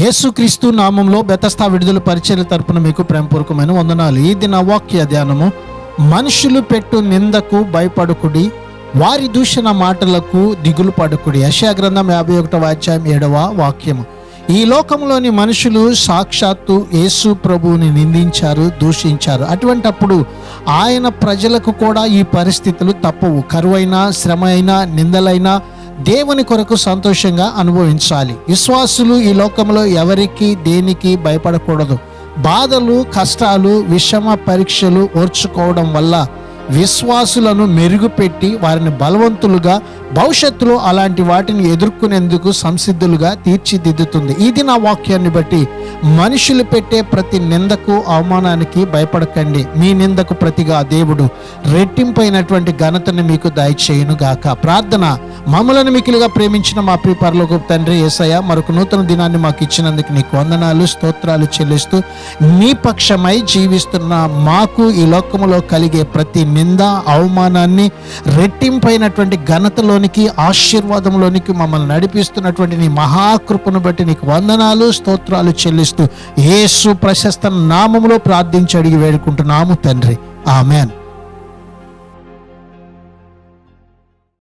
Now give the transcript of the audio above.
యేసుక్రీస్తు నామంలో బెతస్తా విడుదల పరిచర్య తరపున మీకు ప్రేమపూర్వకమైన వందనాలు. ఈ దిన వాక్య ధ్యానము, మనుషులు పెట్టు నిందకు భయపడకుడి, వారి దూషణ మాటలకు దిగులు పడకుడి. యెషయా గ్రంథం 51వ అధ్యాయం 7వ వాక్యము. ఈ లోకంలోని మనుషులు సాక్షాత్తు యేసు ప్రభువుని నిందించారు, దూషించారు. అటువంటప్పుడు ఆయన ప్రజలకు కూడా ఈ పరిస్థితులు తప్పవు. కరువైనా, శ్రమ అయినా, నిందలైనా దేవుని కొరకు సంతోషంగా అనుభవించాలి. విశ్వాసులు ఈ లోకంలో ఎవరికి దేనికి భయపడకూడదు. బాధలు, కష్టాలు, విషమ పరీక్షలు ఓర్చుకోవడం వల్ల విశ్వాసులను మెరుగుపెట్టి వారిని బలవంతులుగా, భవిష్యత్తులో అలాంటి వాటిని ఎదుర్కొనేందుకు సంసిద్ధులుగా తీర్చిదిద్దుతుంది. ఇది నా వాక్యాన్ని బట్టి మనుషులు పెట్టే ప్రతి నిందకు, అవమానానికి భయపడకండి. మీ నిందకు ప్రతిగా దేవుడు రెట్టింపైనటువంటి ఘనతను మీకు దయచేయును గాక. ప్రార్థన. మమ్మలను మికిలుగా ప్రేమించిన మా ప్రియ పరలోకపు తండ్రి యేసయ్య, మరొక నూతన దినాన్ని మాకు ఇచ్చినందుకు నీకు వందనాలు, స్తోత్రాలు చెల్లిస్తూ, నీ పక్షమై జీవిస్తున్న మాకు ఈ లోకములో కలిగే ప్రతి నింద, అవమానాన్ని రెట్టింపైనటువంటి ఘనతలోనికి, ఆశీర్వాదంలోనికి మమ్మల్ని నడిపిస్తున్నటువంటి నీ మహాకృపను బట్టి నీకు వందనాలు, స్తోత్రాలు చెల్లిస్తూ యేసు ప్రశస్త నామములో ప్రార్థించి అడిగి వేడుకుంటున్నాము తండ్రి. ఆమెన్.